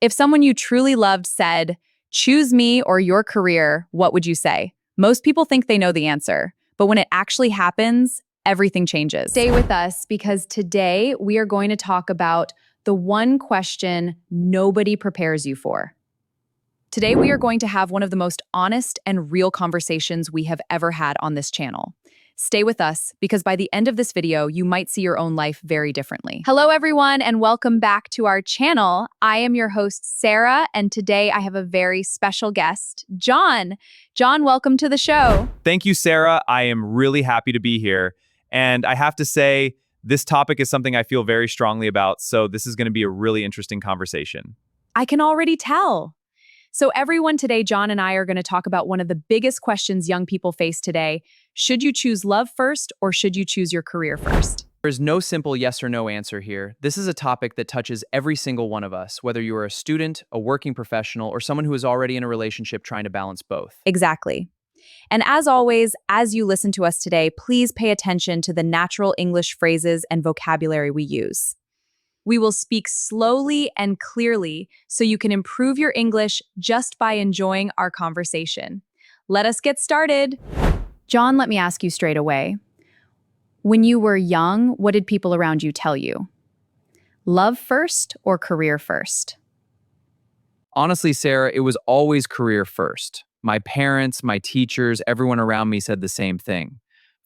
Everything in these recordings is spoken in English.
If someone you truly loved said, choose me or your career, what would you say? Most people think they know the answer, but when it actually happens, everything changes. Stay with us because today we are going to talk about the one question nobody prepares you for. Today we are going to have one of the most honest and real conversations we have ever had on this channel. Stay with us because by the end of this video, you might see your own life very differently. Hello, everyone, and welcome back to our channel. I am your host, Sarah, and today I have a very special guest, John. John, welcome to the show. Thank you, Sarah. I am really happy to be here. And I have to say, this topic is something I feel very strongly about, so this is going to be a really interesting conversation. I can already tell. So everyone, today, John and I are going to talk about one of the biggest questions young people face today. Should you choose love first or should you choose your career first? There's no simple yes or no answer here. This is a topic that touches every single one of us, whether you are a student, a working professional, or someone who is already in a relationship trying to balance both. Exactly. And as always, as you listen to us today, please pay attention to the natural English phrases and vocabulary we use. We will speak slowly and clearly so you can improve your English just by enjoying our conversation. Let us get started. John, let me ask you straight away. When you were young, what did people around you tell you? Love first or career first? Honestly, Sarah, it was always career first. My parents, my teachers, everyone around me said the same thing.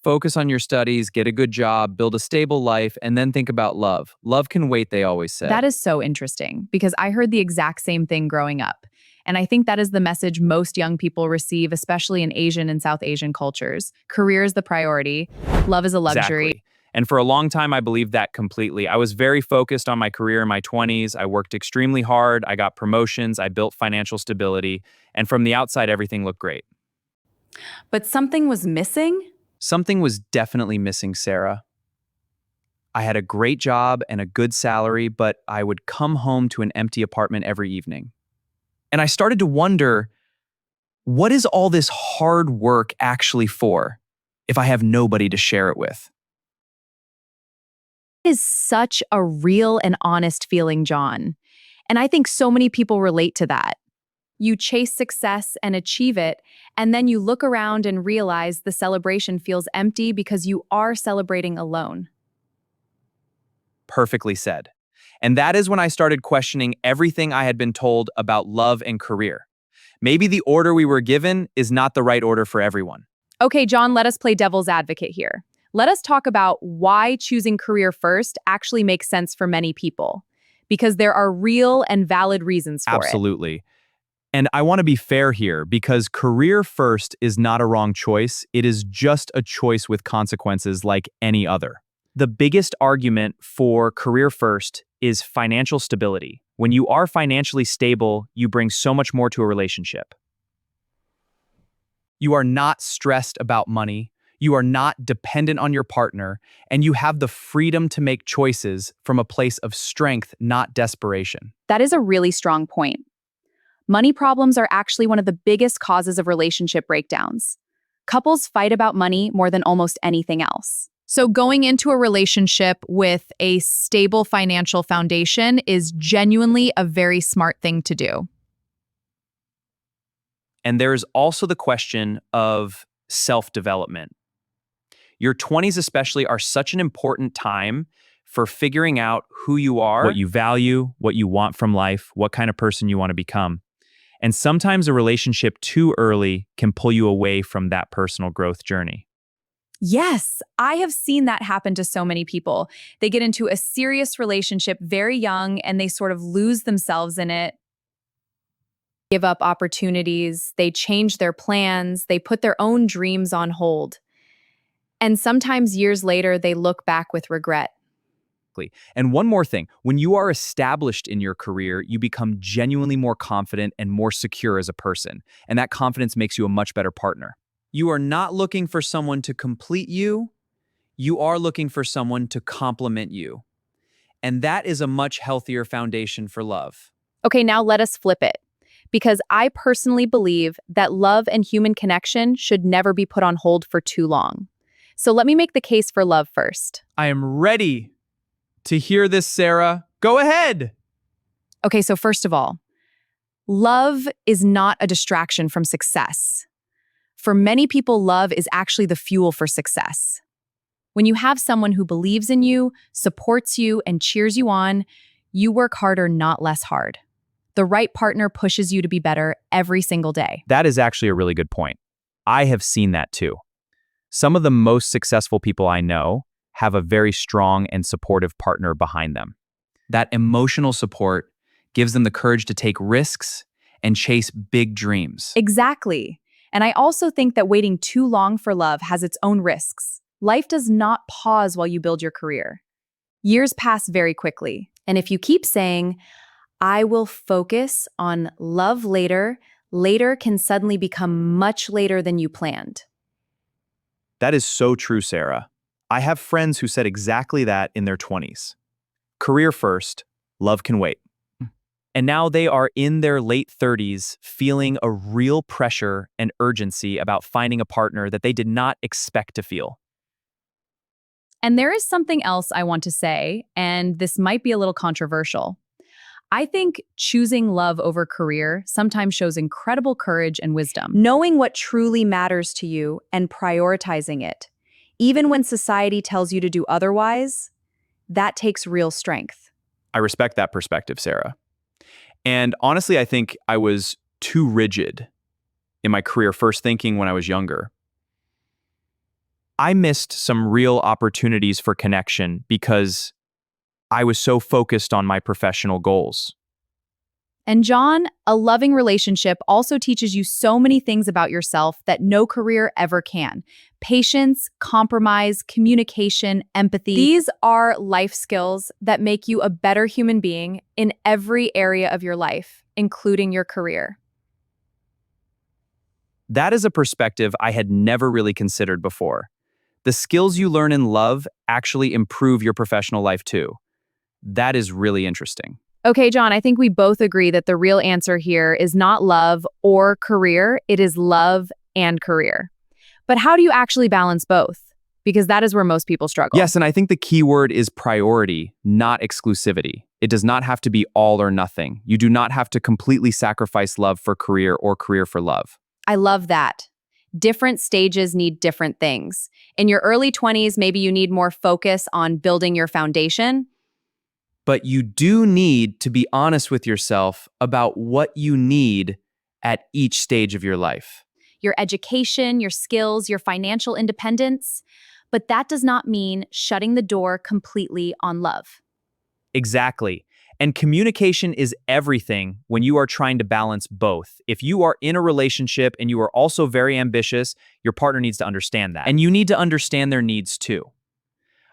Focus on your studies, get a good job, build a stable life, and then think about love. Love can wait, they always said. That is so interesting because I heard the exact same thing growing up. And I think that is the message most young people receive, especially in Asian and South Asian cultures. Career is the priority. Love is a luxury. Exactly. And for a long time, I believed that completely. I was very focused on my career in my 20s. I worked extremely hard. I got promotions. I built financial stability. And from the outside, everything looked great. But something was missing? Something was definitely missing, Sarah. I had a great job and a good salary, but I would come home to an empty apartment every evening. And I started to wonder, what is all this hard work actually for if I have nobody to share it with? It is such a real and honest feeling, John. And I think so many people relate to that. You chase success and achieve it, and then you look around and realize the celebration feels empty because you are celebrating alone. Perfectly said. And that is when I started questioning everything I had been told about love and career. Maybe the order we were given is not the right order for everyone. Okay, John, let us play devil's advocate here. Let us talk about why choosing career first actually makes sense for many people, because there are real and valid reasons for it. Absolutely. And I want to be fair here because career first is not a wrong choice. It is just a choice with consequences like any other. The biggest argument for career first is financial stability. When you are financially stable, you bring so much more to a relationship. You are not stressed about money. You are not dependent on your partner, and you have the freedom to make choices from a place of strength, not desperation. That is a really strong point. Money problems are actually one of the biggest causes of relationship breakdowns. Couples fight about money more than almost anything else. So going into a relationship with a stable financial foundation is genuinely a very smart thing to do. And there's also the question of self-development. Your 20s especially are such an important time for figuring out who you are, what you value, what you want from life, what kind of person you want to become. And sometimes a relationship too early can pull you away from that personal growth journey. Yes, I have seen that happen to so many people. They get into a serious relationship very young and they sort of lose themselves in it, give up opportunities, they change their plans, they put their own dreams on hold. And sometimes years later, they look back with regret. And one more thing, when you are established in your career, you become genuinely more confident and more secure as a person. And that confidence makes you a much better partner. You are not looking for someone to complete you. You are looking for someone to complement you. And that is a much healthier foundation for love. Okay, now let us flip it. Because I personally believe that love and human connection should never be put on hold for too long. So let me make the case for love first. I am ready to hear this, Sarah. Go ahead. Okay, so first of all, Love is not a distraction from success. For many people, love is actually the fuel for success. When you have someone who believes in you, supports you, and cheers you on, you work harder, not less hard. The right partner pushes you to be better every single day. That is actually a really good point. I have seen that too. Some of the most successful people I know have a very strong and supportive partner behind them. That emotional support gives them the courage to take risks and chase big dreams. Exactly. And I also think that waiting too long for love has its own risks. Life does not pause while you build your career. Years pass very quickly. And if you keep saying, I will focus on love later, later can suddenly become much later than you planned. That is so true, Sarah. I have friends who said exactly that in their 20s. Career first, love can wait. And now they are in their late 30s feeling a real pressure and urgency about finding a partner that they did not expect to feel. And there is something else I want to say, and this might be a little controversial. I think choosing love over career sometimes shows incredible courage and wisdom. Knowing what truly matters to you and prioritizing it, even when society tells you to do otherwise, that takes real strength. I respect that perspective, Sarah. And honestly, I think I was too rigid in my career first thinking when I was younger. I missed some real opportunities for connection because I was so focused on my professional goals. And John, a loving relationship also teaches you so many things about yourself that no career ever can. Patience, compromise, communication, empathy. These are life skills that make you a better human being in every area of your life, including your career. That is a perspective I had never really considered before. The skills you learn in love actually improve your professional life too. That is really interesting. Okay, John, I think we both agree that the real answer here is not love or career, it is love and career. But how do you actually balance both? Because that is where most people struggle. Yes, and I think the key word is priority, not exclusivity. It does not have to be all or nothing. You do not have to completely sacrifice love for career or career for love. I love that. Different stages need different things. In your early 20s, maybe you need more focus on building your foundation. But you do need to be honest with yourself about what you need at each stage of your life. Your education, your skills, your financial independence. But that does not mean shutting the door completely on love. Exactly. And communication is everything when you are trying to balance both. If you are in a relationship and you are also very ambitious, your partner needs to understand that. And you need to understand their needs too.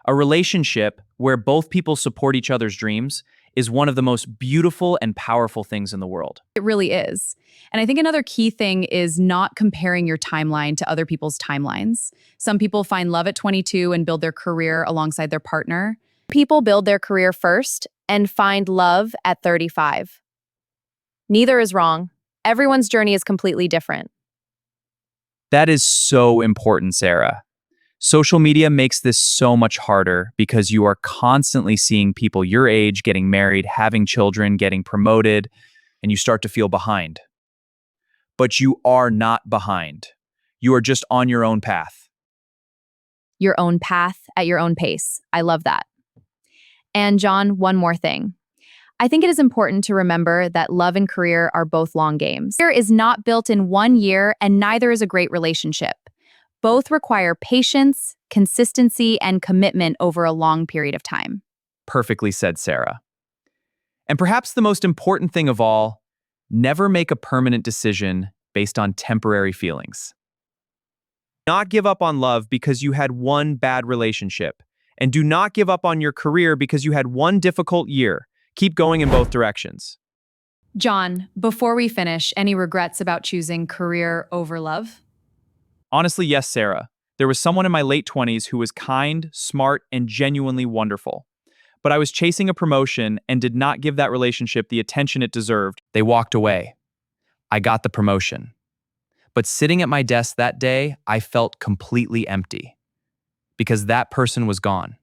A relationship where both people support each other's dreams is one of the most beautiful and powerful things in the world. It really is. And I think another key thing is not comparing your timeline to other people's timelines. Some people find love at 22 and build their career alongside their partner. People build their career first and find love at 35. Neither is wrong. Everyone's journey is completely different. That is so important, Sarah. Social media makes this so much harder because you are constantly seeing people your age getting married, having children, getting promoted, and you start to feel behind. But you are not behind. You are just on your own path. Your own path at your own pace. I love that. And John, one more thing. I think it is important to remember that love and career are both long games. Career is not built in 1 year, and neither is a great relationship. Both require patience, consistency, and commitment over a long period of time. Perfectly said, Sarah. And perhaps the most important thing of all, never make a permanent decision based on temporary feelings. Not give up on love because you had one bad relationship. And do not give up on your career because you had one difficult year. Keep going in both directions. John, before we finish, any regrets about choosing career over love? Honestly, yes, Sarah. There was someone in my late 20s who was kind, smart, and genuinely wonderful. But I was chasing a promotion and did not give that relationship the attention it deserved. They walked away. I got the promotion. But sitting at my desk that day, I felt completely empty because that person was gone.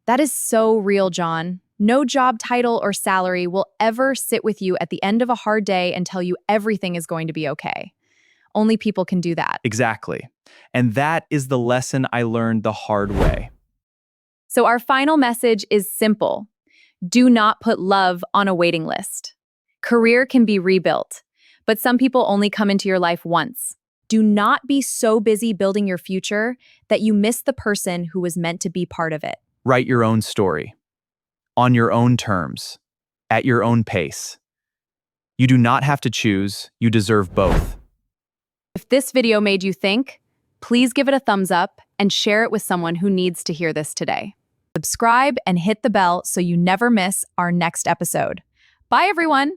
That is so real, John. No job title or salary will ever sit with you at the end of a hard day and tell you everything is going to be okay. Only people can do that. Exactly. And that is the lesson I learned the hard way. So our final message is simple. Do not put love on a waiting list. Career can be rebuilt, but some people only come into your life once. Do not be so busy building your future that you miss the person who was meant to be part of it. Write your own story, on your own terms, at your own pace. You do not have to choose, you deserve both. If this video made you think, please give it a thumbs up and share it with someone who needs to hear this today. Subscribe and hit the bell so you never miss our next episode. Bye, everyone.